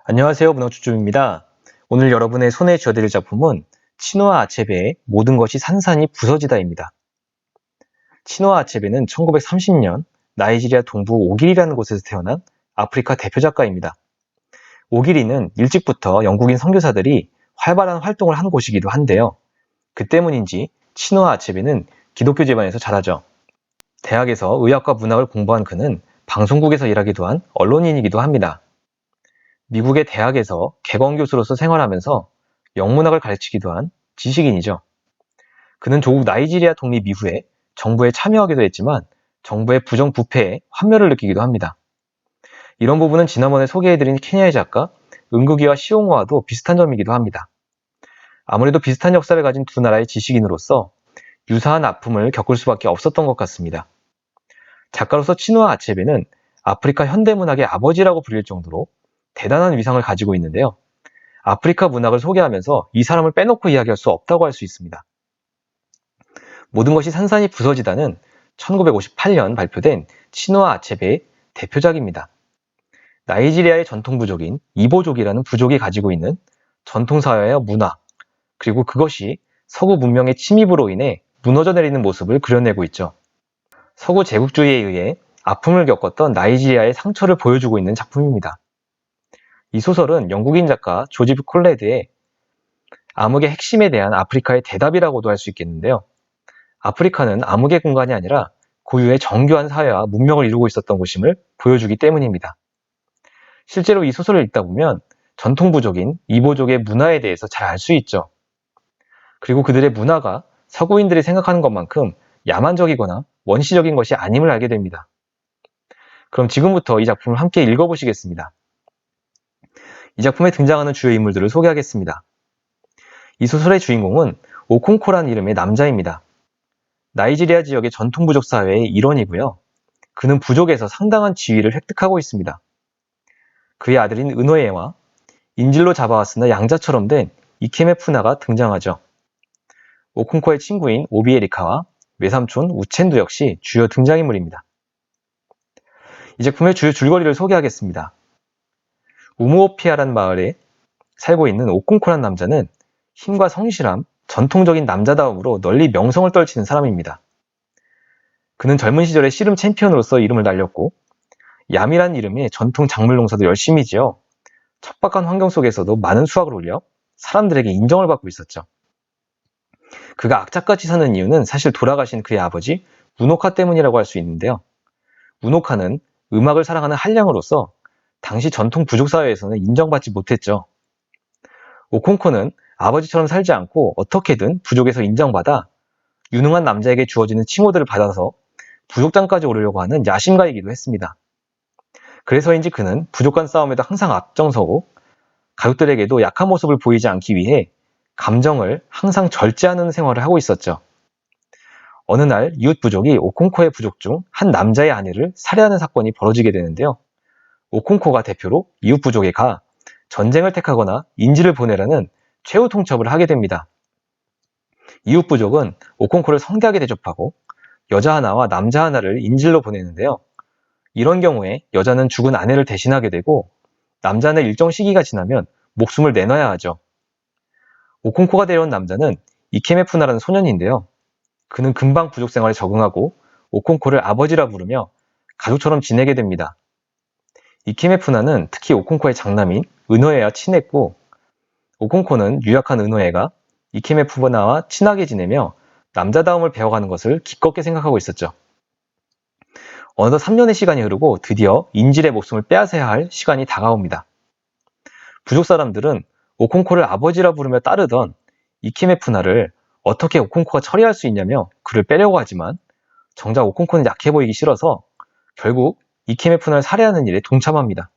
안녕하세요. 문화추춤입니다. 오늘 여러분의 손에 쥐어드릴 작품은 치노아 아체베의 모든 것이 산산이 부서지다입니다. 치노아 아체베는 1930년 나이지리아 동부 오기리라는 곳에서 태어난 아프리카 대표 작가입니다. 오기리는 일찍부터 영국인 선교사들이 활발한 활동을 한 곳이기도 한데요. 그 때문인지 치노아 아체베는 기독교 집안에서 자라죠. 대학에서 의학과 문학을 공부한 그는 방송국에서 일하기도 한 언론인이기도 합니다. 미국의 대학에서 객원교수로서 생활하면서 영문학을 가르치기도 한 지식인이죠. 그는 조국 나이지리아 독립 이후에 정부에 참여하기도 했지만 정부의 부정부패에 환멸을 느끼기도 합니다. 이런 부분은 지난번에 소개해드린 케냐의 작가 은국이와 시옹호와도 비슷한 점이기도 합니다. 아무래도 비슷한 역사를 가진 두 나라의 지식인으로서 유사한 아픔을 겪을 수밖에 없었던 것 같습니다. 작가로서 치노아 아체베는 아프리카 현대문학의 아버지라고 불릴 정도로 대단한 위상을 가지고 있는데요. 아프리카 문학을 소개하면서 이 사람을 빼놓고 이야기할 수 없다고 할 수 있습니다. 모든 것이 산산이 부서지다는 1958년 발표된 치노아 아체베의 대표작입니다. 나이지리아의 전통 부족인 이보족이라는 부족이 가지고 있는 전통사회와 문화, 그리고 그것이 서구 문명의 침입으로 인해 무너져 내리는 모습을 그려내고 있죠. 서구 제국주의에 의해 아픔을 겪었던 나이지리아의 상처를 보여주고 있는 작품입니다. 이 소설은 영국인 작가 조지프 콜레드의 암흑의 핵심에 대한 아프리카의 대답이라고도 할 수 있겠는데요. 아프리카는 암흑의 공간이 아니라 고유의 정교한 사회와 문명을 이루고 있었던 곳임을 보여주기 때문입니다. 실제로 이 소설을 읽다 보면 전통 부족인 이보족의 문화에 대해서 잘 알 수 있죠. 그리고 그들의 문화가 서구인들이 생각하는 것만큼 야만적이거나 원시적인 것이 아님을 알게 됩니다. 그럼 지금부터 이 작품을 함께 읽어보시겠습니다. 이 작품에 등장하는 주요 인물들을 소개하겠습니다. 이 소설의 주인공은 오콩코란 이름의 남자입니다. 나이지리아 지역의 전통 부족 사회의 일원이고요. 그는 부족에서 상당한 지위를 획득하고 있습니다. 그의 아들인 은호에와 인질로 잡아왔으나 양자처럼 된 이케메푸나가 등장하죠. 오콩코의 친구인 오비에리카와 외삼촌 우첸두 역시 주요 등장인물입니다. 이 작품의 주요 줄거리를 소개하겠습니다. 우무오피아란 마을에 살고 있는 오콩코란 남자는 힘과 성실함, 전통적인 남자다움으로 널리 명성을 떨치는 사람입니다. 그는 젊은 시절에 씨름 챔피언으로서 이름을 날렸고 얌이란 이름의 전통 작물 농사도 열심히 지어 척박한 환경 속에서도 많은 수확을 올려 사람들에게 인정을 받고 있었죠. 그가 악착같이 사는 이유는 사실 돌아가신 그의 아버지 무노카 때문이라고 할 수 있는데요. 무노카는 음악을 사랑하는 한량으로서 당시 전통 부족 사회에서는 인정받지 못했죠. 오콩코는 아버지처럼 살지 않고 어떻게든 부족에서 인정받아 유능한 남자에게 주어지는 칭호들을 받아서 부족장까지 오르려고 하는 야심가이기도 했습니다. 그래서인지 그는 부족 간 싸움에도 항상 앞장서고 가족들에게도 약한 모습을 보이지 않기 위해 감정을 항상 절제하는 생활을 하고 있었죠. 어느 날 이웃 부족이 오콩코의 부족 중 한 남자의 아내를 살해하는 사건이 벌어지게 되는데요. 오콩코가 대표로 이웃 부족에 가 전쟁을 택하거나 인질을 보내라는 최후 통첩을 하게 됩니다. 이웃 부족은 오콩코를 성대하게 대접하고 여자 하나와 남자 하나를 인질로 보내는데요. 이런 경우에 여자는 죽은 아내를 대신하게 되고 남자는 일정 시기가 지나면 목숨을 내놔야 하죠. 오콩코가 데려온 남자는 이케메푸나라는 소년인데요. 그는 금방 부족 생활에 적응하고 오콩코를 아버지라 부르며 가족처럼 지내게 됩니다. 이케메푸나는 특히 오콩코의 장남인 은호에와 친했고 오콩코는 유약한 은호에가 이케메푸나와 친하게 지내며 남자다움을 배워가는 것을 기껍게 생각하고 있었죠. 어느덧 3년의 시간이 흐르고 드디어 인질의 목숨을 빼앗아야 할 시간이 다가옵니다. 부족 사람들은 오콩코를 아버지라 부르며 따르던 이케메푸나를 어떻게 오콩코가 처리할 수 있냐며 그를 빼려고 하지만 정작 오콩코는 약해 보이기 싫어서 결국 이케메푸나를 살해하는 일에 동참합니다.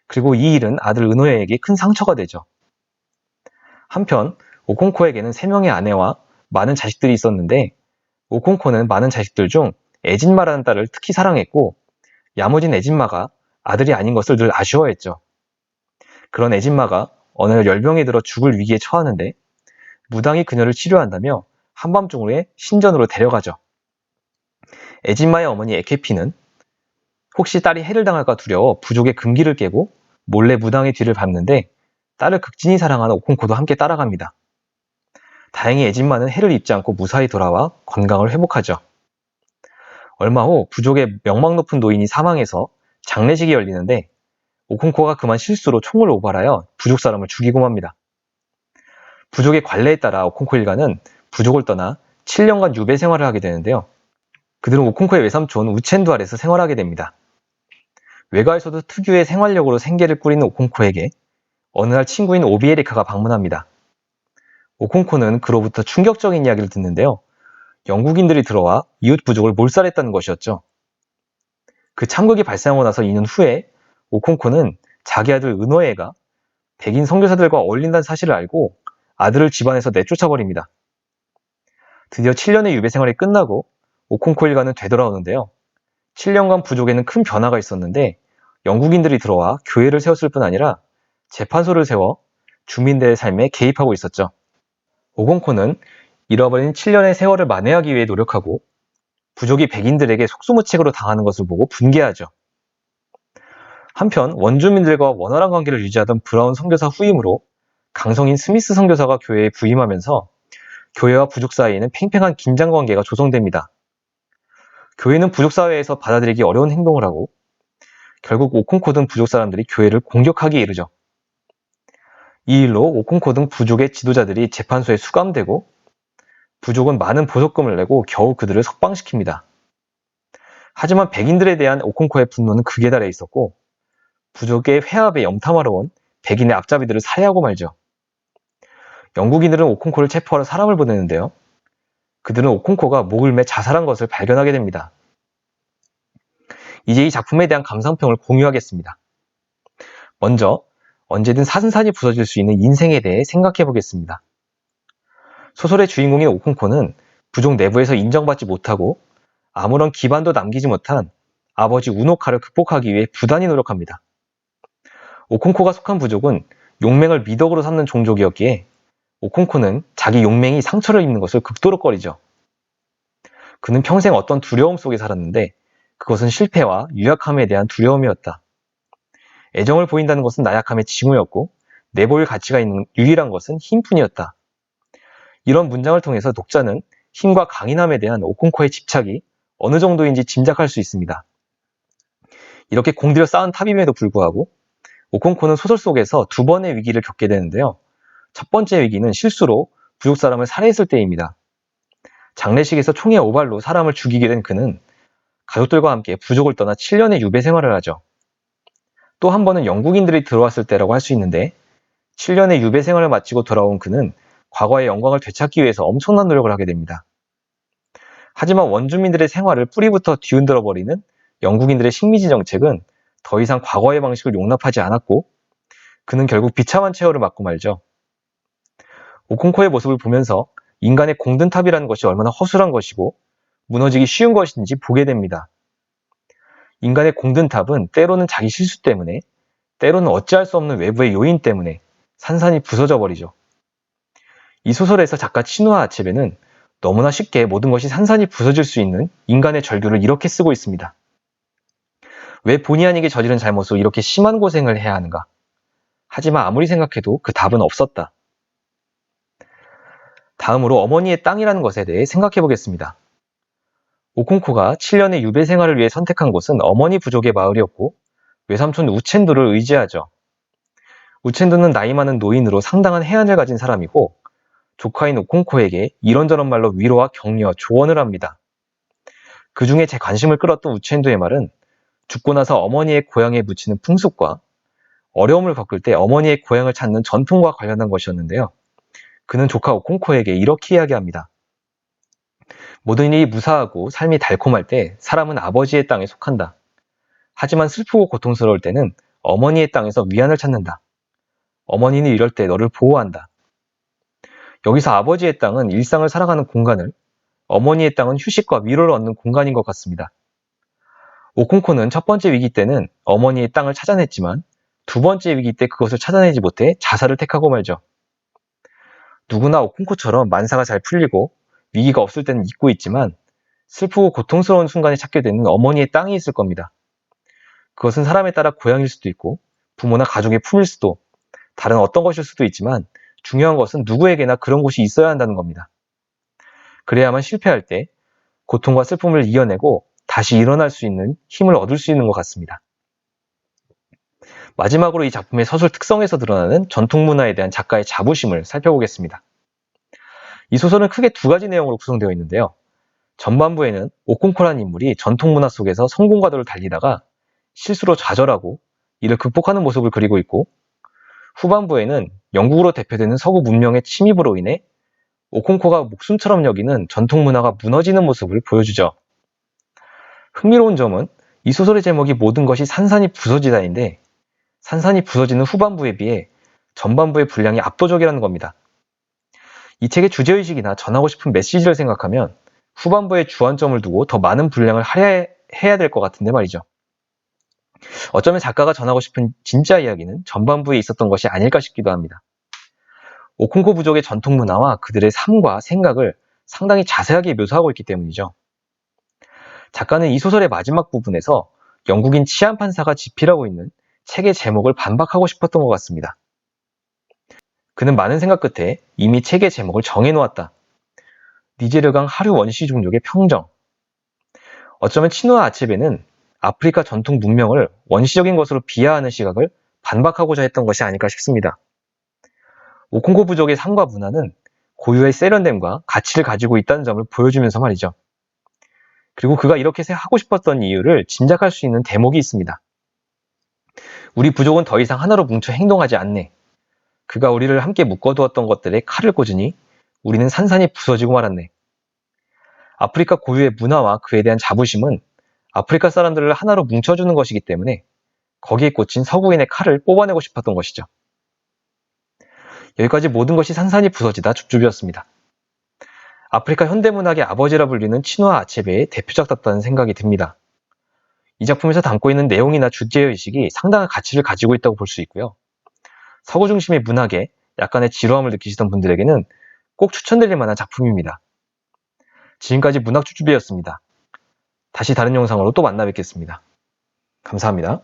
그리고 이 일은 아들 은호에게 큰 상처가 되죠. 한편 오콩코에게는 3명의 아내와 많은 자식들이 있었는데 오콩코는 많은 자식들 중 에진마라는 딸을 특히 사랑했고 야무진 에진마가 아들이 아닌 것을 늘 아쉬워했죠. 그런 에진마가 어느 날 열병이 들어 죽을 위기에 처하는데 무당이 그녀를 치료한다며 한밤중에 신전으로 데려가죠. 에진마의 어머니 에케피는 혹시 딸이 해를 당할까 두려워 부족의 금기를 깨고 몰래 무당의 뒤를 밟는데 딸을 극진히 사랑하는 오콩코도 함께 따라갑니다. 다행히 에진마는 해를 입지 않고 무사히 돌아와 건강을 회복하죠. 얼마 후 부족의 명망 높은 노인이 사망해서 장례식이 열리는데 오콩코가 그만 실수로 총을 오발하여 부족 사람을 죽이고 맙니다. 부족의 관례에 따라 오콩코 일가는 부족을 떠나 7년간 유배 생활을 하게 되는데요. 그들은 오콩코의 외삼촌 우첸두 아래서 생활하게 됩니다. 외가에서도 특유의 생활력으로 생계를 꾸리는 오콩코에게 어느 날 친구인 오비에리카가 방문합니다. 오콩코는 그로부터 충격적인 이야기를 듣는데요. 영국인들이 들어와 이웃 부족을 몰살했다는 것이었죠. 그 참극이 발생하고 나서 2년 후에 오콩코는 자기 아들 은호에가 백인 선교사들과 어울린다는 사실을 알고 아들을 집안에서 내쫓아버립니다. 드디어 7년의 유배 생활이 끝나고 오콩코 일가는 되돌아오는데요. 7년간 부족에는 큰 변화가 있었는데 영국인들이 들어와 교회를 세웠을 뿐 아니라 재판소를 세워 주민들의 삶에 개입하고 있었죠. 오콩코는 잃어버린 7년의 세월을 만회하기 위해 노력하고 부족이 백인들에게 속수무책으로 당하는 것을 보고 분개하죠. 한편 원주민들과 원활한 관계를 유지하던 브라운 선교사 후임으로 강성인 스미스 선교사가 교회에 부임하면서 교회와 부족 사이에는 팽팽한 긴장 관계가 조성됩니다. 교회는 부족 사회에서 받아들이기 어려운 행동을 하고 결국 오콩코 등 부족 사람들이 교회를 공격하기에 이르죠. 이 일로 오콩코 등 부족의 지도자들이 재판소에 수감되고 부족은 많은 보석금을 내고 겨우 그들을 석방시킵니다. 하지만 백인들에 대한 오콩코의 분노는 극에 달해 있었고 부족의 회합에 염탐하러 온 백인의 앞잡이들을 살해하고 말죠. 영국인들은 오콩코를 체포하러 사람을 보내는데요. 그들은 오콩코가 목을 매 자살한 것을 발견하게 됩니다. 이제 이 작품에 대한 감상평을 공유하겠습니다. 먼저 언제든 산산이 부서질 수 있는 인생에 대해 생각해 보겠습니다. 소설의 주인공인 오콩코는 부족 내부에서 인정받지 못하고 아무런 기반도 남기지 못한 아버지 우노카를 극복하기 위해 부단히 노력합니다. 오콩코가 속한 부족은 용맹을 미덕으로 삼는 종족이었기에 오콩코는 자기 용맹이 상처를 입는 것을 극도로 꺼리죠. 그는 평생 어떤 두려움 속에 살았는데 그것은 실패와 유약함에 대한 두려움이었다. 애정을 보인다는 것은 나약함의 징후였고 내보일 가치가 있는 유일한 것은 힘뿐이었다. 이런 문장을 통해서 독자는 힘과 강인함에 대한 오콩코의 집착이 어느 정도인지 짐작할 수 있습니다. 이렇게 공들여 쌓은 탑임에도 불구하고 오콩코는 소설 속에서 두 번의 위기를 겪게 되는데요. 첫 번째 위기는 실수로 부족 사람을 살해했을 때입니다. 장례식에서 총의 오발로 사람을 죽이게 된 그는 가족들과 함께 부족을 떠나 7년의 유배 생활을 하죠. 또 한 번은 영국인들이 들어왔을 때라고 할 수 있는데 7년의 유배 생활을 마치고 돌아온 그는 과거의 영광을 되찾기 위해서 엄청난 노력을 하게 됩니다. 하지만 원주민들의 생활을 뿌리부터 뒤흔들어 버리는 영국인들의 식민지 정책은 더 이상 과거의 방식을 용납하지 않았고 그는 결국 비참한 최후를 맞고 말죠. 오콩코의 모습을 보면서 인간의 공든탑이라는 것이 얼마나 허술한 것이고 무너지기 쉬운 것인지 보게 됩니다. 인간의 공든탑은 때로는 자기 실수 때문에 때로는 어찌할 수 없는 외부의 요인 때문에 산산이 부서져 버리죠. 이 소설에서 작가 치누아 아체베는 너무나 쉽게 모든 것이 산산이 부서질 수 있는 인간의 절규를 이렇게 쓰고 있습니다. 왜 본의 아니게 저지른 잘못으로 이렇게 심한 고생을 해야 하는가? 하지만 아무리 생각해도 그 답은 없었다. 다음으로 어머니의 땅이라는 것에 대해 생각해 보겠습니다. 오콩코가 7년의 유배 생활을 위해 선택한 곳은 어머니 부족의 마을이었고 외삼촌 우첸두를 의지하죠. 우첸두는 나이 많은 노인으로 상당한 해안을 가진 사람이고 조카인 오콩코에게 이런저런 말로 위로와 격려, 조언을 합니다. 그 중에 제 관심을 끌었던 우첸두의 말은 죽고 나서 어머니의 고향에 묻히는 풍습과 어려움을 겪을 때 어머니의 고향을 찾는 전통과 관련한 것이었는데요. 그는 조카 오콩코에게 이렇게 이야기합니다. 모든 일이 무사하고 삶이 달콤할 때 사람은 아버지의 땅에 속한다. 하지만 슬프고 고통스러울 때는 어머니의 땅에서 위안을 찾는다. 어머니는 이럴 때 너를 보호한다. 여기서 아버지의 땅은 일상을 살아가는 공간을, 어머니의 땅은 휴식과 위로를 얻는 공간인 것 같습니다. 오콩코는 첫 번째 위기 때는 어머니의 땅을 찾아냈지만 두 번째 위기 때 그것을 찾아내지 못해 자살을 택하고 말죠. 누구나 오콩코처럼 만사가 잘 풀리고 위기가 없을 때는 잊고 있지만 슬프고 고통스러운 순간에 찾게 되는 어머니의 땅이 있을 겁니다. 그것은 사람에 따라 고향일 수도 있고 부모나 가족의 품일 수도, 다른 어떤 것일 수도 있지만 중요한 것은 누구에게나 그런 곳이 있어야 한다는 겁니다. 그래야만 실패할 때 고통과 슬픔을 이겨내고 다시 일어날 수 있는 힘을 얻을 수 있는 것 같습니다. 마지막으로 이 작품의 서술 특성에서 드러나는 전통 문화에 대한 작가의 자부심을 살펴보겠습니다. 이 소설은 크게 두 가지 내용으로 구성되어 있는데요. 전반부에는 오콩코라는 인물이 전통 문화 속에서 성공과도를 달리다가 실수로 좌절하고 이를 극복하는 모습을 그리고 있고, 후반부에는 영국으로 대표되는 서구 문명의 침입으로 인해 오콩코가 목숨처럼 여기는 전통 문화가 무너지는 모습을 보여주죠. 흥미로운 점은 이 소설의 제목이 모든 것이 산산이 부서지다인데, 산산이 부서지는 후반부에 비해 전반부의 분량이 압도적이라는 겁니다. 이 책의 주제의식이나 전하고 싶은 메시지를 생각하면 후반부에 주안점을 두고 더 많은 분량을 할애해야 될 것 같은데 말이죠. 어쩌면 작가가 전하고 싶은 진짜 이야기는 전반부에 있었던 것이 아닐까 싶기도 합니다. 오콩코 부족의 전통 문화와 그들의 삶과 생각을 상당히 자세하게 묘사하고 있기 때문이죠. 작가는 이 소설의 마지막 부분에서 영국인 치안 판사가 집필하고 있는 책의 제목을 반박하고 싶었던 것 같습니다. 그는 많은 생각 끝에 이미 책의 제목을 정해놓았다. 니제르강 하류 원시 종족의 평정. 어쩌면 치누아 아체베는 아프리카 전통 문명을 원시적인 것으로 비하하는 시각을 반박하고자 했던 것이 아닐까 싶습니다. 오콩고 부족의 삶과 문화는 고유의 세련됨과 가치를 가지고 있다는 점을 보여주면서 말이죠. 그리고 그가 이렇게 하고 싶었던 이유를 짐작할 수 있는 대목이 있습니다. 우리 부족은 더 이상 하나로 뭉쳐 행동하지 않네. 그가 우리를 함께 묶어두었던 것들에 칼을 꽂으니 우리는 산산이 부서지고 말았네. 아프리카 고유의 문화와 그에 대한 자부심은 아프리카 사람들을 하나로 뭉쳐주는 것이기 때문에 거기에 꽂힌 서구인의 칼을 뽑아내고 싶었던 것이죠. 여기까지 모든 것이 산산이 부서지다 줍줍이었습니다. 아프리카 현대문학의 아버지라 불리는 치누아 아체베의 대표작답다는 생각이 듭니다. 이 작품에서 담고 있는 내용이나 주제의식이 상당한 가치를 가지고 있다고 볼 수 있고요. 서구 중심의 문학에 약간의 지루함을 느끼시던 분들에게는 꼭 추천드릴 만한 작품입니다. 지금까지 문학주주비였습니다. 다시 다른 영상으로 또 만나 뵙겠습니다. 감사합니다.